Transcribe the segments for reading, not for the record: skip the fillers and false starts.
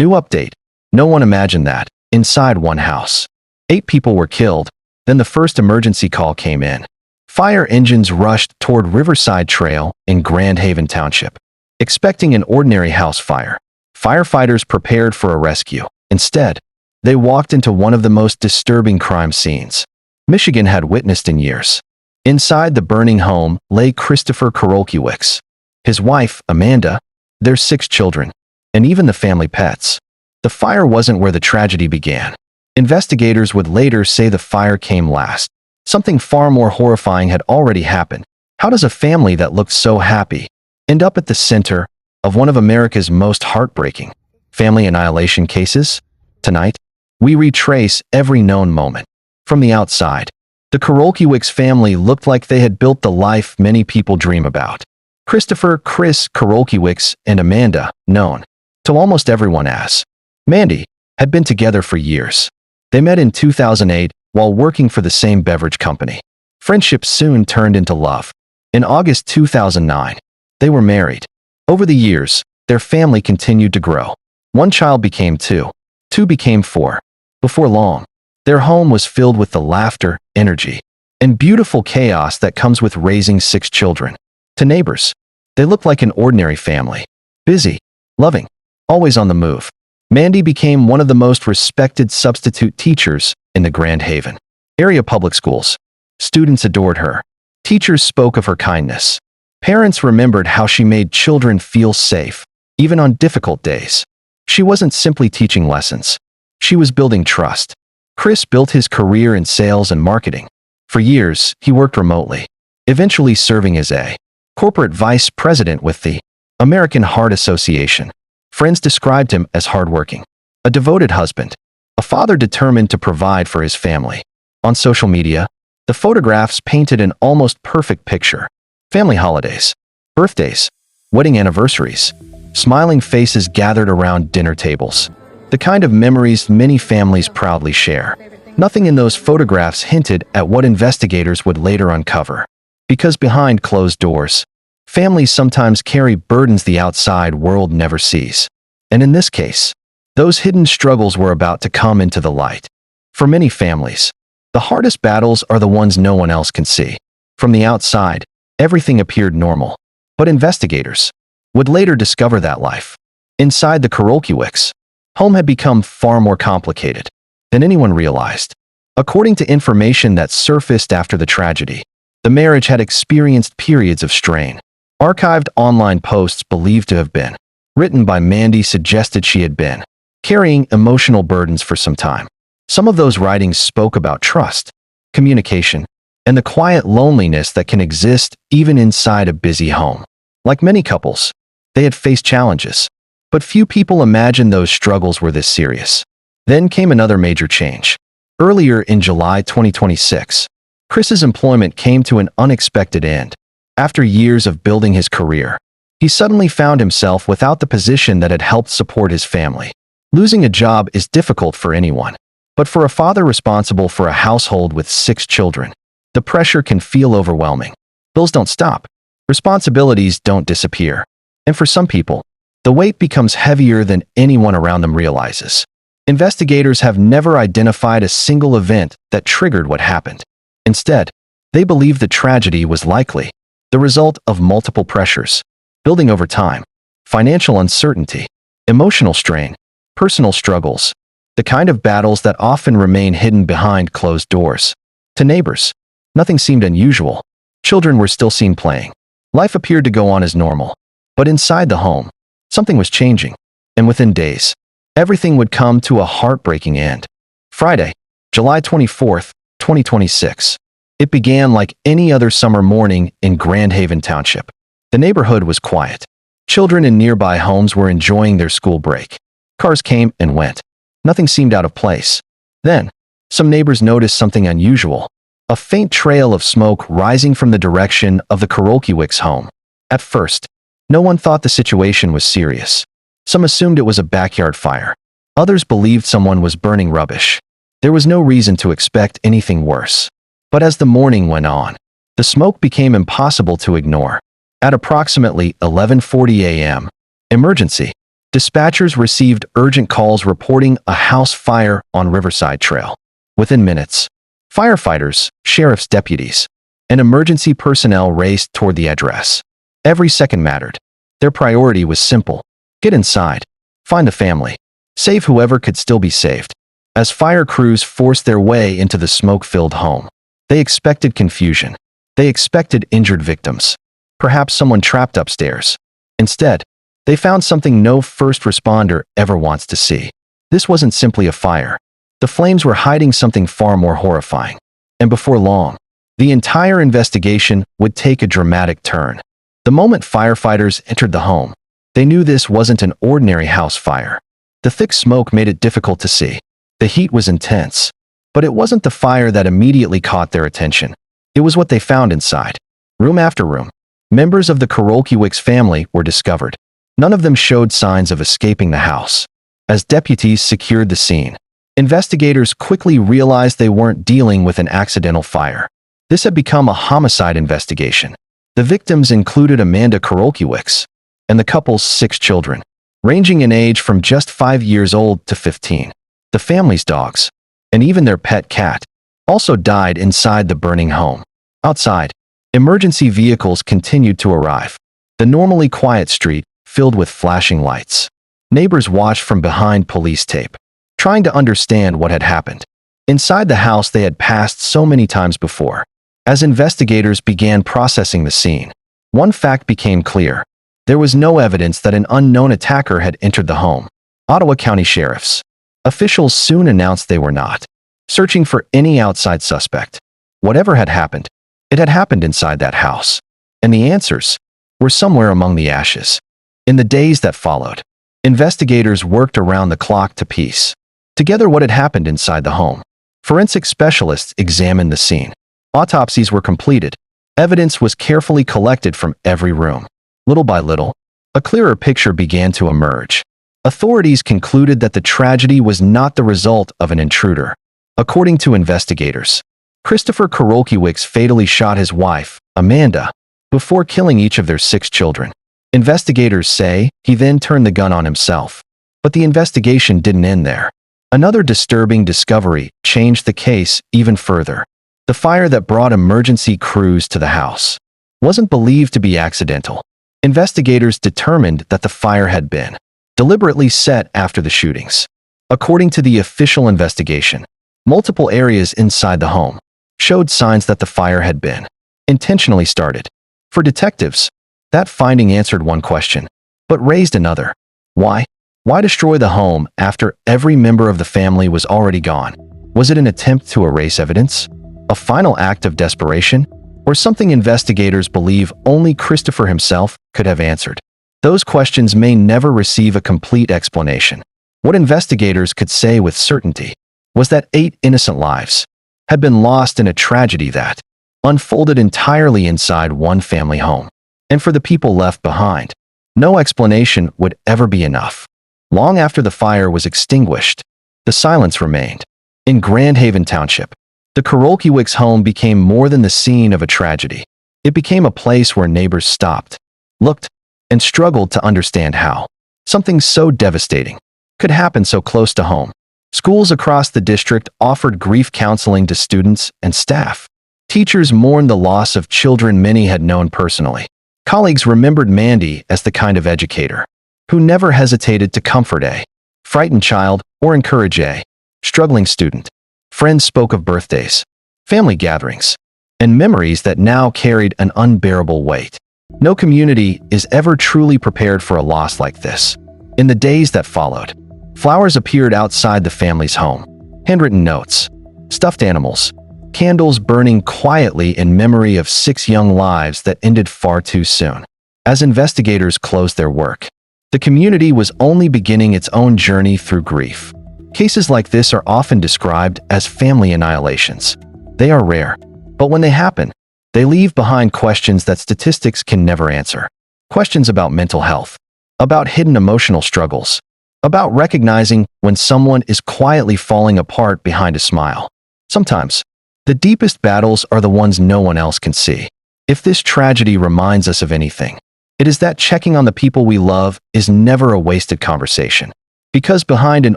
New update. No one imagined that. Inside one house, 8 people were killed. Then the first emergency call came in. Fire engines rushed toward Riverside Trail in Grand Haven Township. Expecting an ordinary house fire, firefighters prepared for a rescue. Instead, they walked into one of the most disturbing crime scenes Michigan had witnessed in years. Inside the burning home lay Christopher Karolkiewicz, his wife, Amanda, their 6 children, and even the family pets. The fire wasn't where the tragedy began. Investigators would later say the fire came last. Something far more horrifying had already happened. How does a family that looked so happy end up at the center of one of America's most heartbreaking family annihilation cases? Tonight, we retrace every known moment. From the outside, the Karolkiewicz family looked like they had built the life many people dream about. Chris Karolkiewicz and Amanda, known to almost everyone as Mandy, had been together for years. They met in 2008 while working for the same beverage company. Friendship soon turned into love. In August 2009, they were married. Over the years, their family continued to grow. 1 child became 2. 2 became 4. Before long, their home was filled with the laughter, energy, and beautiful chaos that comes with raising 6 children. To neighbors, they looked like an ordinary family. Busy, loving, always on the move. Mandy became one of the most respected substitute teachers in the Grand Haven area public schools. Students adored her. Teachers spoke of her kindness. Parents remembered how she made children feel safe, even on difficult days. She wasn't simply teaching lessons. She was building trust. Chris built his career in sales and marketing. For years, he worked remotely, eventually serving as a corporate vice president with the American Heart Association. Friends described him as hardworking, a devoted husband, a father determined to provide for his family. On social media, the photographs painted an almost perfect picture. Family holidays, birthdays, wedding anniversaries, smiling faces gathered around dinner tables. The kind of memories many families proudly share. Nothing in those photographs hinted at what investigators would later uncover. Because behind closed doors, families sometimes carry burdens the outside world never sees. And in this case, those hidden struggles were about to come into the light. For many families, the hardest battles are the ones no one else can see. From the outside, everything appeared normal. But investigators would later discover that life inside the Karolkiewicz home had become far more complicated than anyone realized. According to information that surfaced after the tragedy, the marriage had experienced periods of strain. Archived online posts believed to have been written by Mandy suggested she had been carrying emotional burdens for some time. Some of those writings spoke about trust, communication, and the quiet loneliness that can exist even inside a busy home. Like many couples, they had faced challenges, but few people imagined those struggles were this serious. Then came another major change. Earlier in July 2026, Chris's employment came to an unexpected end. After years of building his career, he suddenly found himself without the position that had helped support his family. Losing a job is difficult for anyone, but for a father responsible for a household with 6 children, the pressure can feel overwhelming. Bills don't stop. Responsibilities don't disappear. And for some people, the weight becomes heavier than anyone around them realizes. Investigators have never identified a single event that triggered what happened. Instead, they believe the tragedy was likely the result of multiple pressures, building over time, financial uncertainty, emotional strain, personal struggles, the kind of battles that often remain hidden behind closed doors. To neighbors, nothing seemed unusual. Children were still seen playing. Life appeared to go on as normal. But inside the home, something was changing. And within days, everything would come to a heartbreaking end. Friday, July 24th, 2026. It began like any other summer morning in Grand Haven Township. The neighborhood was quiet. Children in nearby homes were enjoying their school break. Cars came and went. Nothing seemed out of place. Then, some neighbors noticed something unusual. A faint trail of smoke rising from the direction of the Karolkiewicz home. At first, no one thought the situation was serious. Some assumed it was a backyard fire. Others believed someone was burning rubbish. There was no reason to expect anything worse. But as the morning went on, the smoke became impossible to ignore. At approximately 11:40 a.m., emergency Dispatchers received urgent calls reporting a house fire on Riverside Trail. Within minutes, firefighters, sheriff's deputies, and emergency personnel raced toward the address. Every second mattered. Their priority was simple: get inside, find the family, save whoever could still be saved. As fire crews forced their way into the smoke-filled home, they expected confusion. They expected injured victims, perhaps someone trapped upstairs. Instead, they found something no first responder ever wants to see. This wasn't simply a fire. The flames were hiding something far more horrifying. And before long, the entire investigation would take a dramatic turn. The moment firefighters entered the home, they knew this wasn't an ordinary house fire. The thick smoke made it difficult to see. The heat was intense. But it wasn't the fire that immediately caught their attention. It was what they found inside. Room after room, members of the Karolkiewicz family were discovered. None of them showed signs of escaping the house. As deputies secured the scene, investigators quickly realized they weren't dealing with an accidental fire. This had become a homicide investigation. The victims included Amanda Karolkiewicz and the couple's 6 children, ranging in age from just 5 years old to 15. The family's dogs, and even their pet cat, also died inside the burning home. Outside, emergency vehicles continued to arrive. The normally quiet street filled with flashing lights. Neighbors watched from behind police tape, trying to understand what had happened. Inside the house they had passed so many times before. As investigators began processing the scene, one fact became clear. There was no evidence that an unknown attacker had entered the home. Ottawa County Sheriff's officials soon announced they were not searching for any outside suspect. Whatever had happened, it had happened inside that house. And the answers were somewhere among the ashes. In the days that followed, investigators worked around the clock to piece together what had happened inside the home. Forensic specialists examined the scene. Autopsies were completed. Evidence was carefully collected from every room. Little by little, a clearer picture began to emerge. Authorities concluded that the tragedy was not the result of an intruder. According to investigators, Christopher Karolkiewicz fatally shot his wife, Amanda, before killing each of their 6 children. Investigators say he then turned the gun on himself. But the investigation didn't end there. Another disturbing discovery changed the case even further. The fire that brought emergency crews to the house wasn't believed to be accidental. Investigators determined that the fire had been deliberately set after the shootings. According to the official investigation, multiple areas inside the home showed signs that the fire had been intentionally started. For detectives, that finding answered one question, but raised another. Why? Why destroy the home after every member of the family was already gone? Was it an attempt to erase evidence? A final act of desperation? Or something investigators believe only Christopher himself could have answered? Those questions may never receive a complete explanation. What investigators could say with certainty was that 8 innocent lives had been lost in a tragedy that unfolded entirely inside one family home. And for the people left behind, no explanation would ever be enough. Long after the fire was extinguished, the silence remained. In Grand Haven Township, the Karolkiewicz home became more than the scene of a tragedy. It became a place where neighbors stopped, looked, and struggled to understand how something so devastating could happen so close to home. Schools across the district offered grief counseling to students and staff. Teachers mourned the loss of children many had known personally. Colleagues remembered Mandy as the kind of educator who never hesitated to comfort a frightened child or encourage a struggling student. Friends spoke of birthdays, family gatherings, and memories that now carried an unbearable weight. No community is ever truly prepared for a loss like this. In the days that followed, flowers appeared outside the family's home, handwritten notes, stuffed animals, candles burning quietly in memory of 6 young lives that ended far too soon. As investigators closed their work, the community was only beginning its own journey through grief. Cases like this are often described as family annihilations. They are rare, but when they happen, they leave behind questions that statistics can never answer. Questions about mental health, about hidden emotional struggles, about recognizing when someone is quietly falling apart behind a smile. Sometimes, the deepest battles are the ones no one else can see. If this tragedy reminds us of anything, It is that checking on the people we love is never a wasted conversation. Because behind an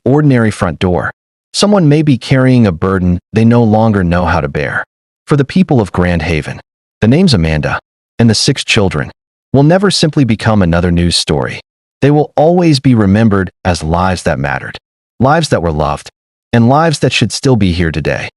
ordinary front door, someone may be carrying a burden they no longer know how to bear. For the people of Grand Haven, the names Amanda and the 6 children will never simply become another news story. They will always be remembered as lives that mattered, lives that were loved, and lives that should still be here today.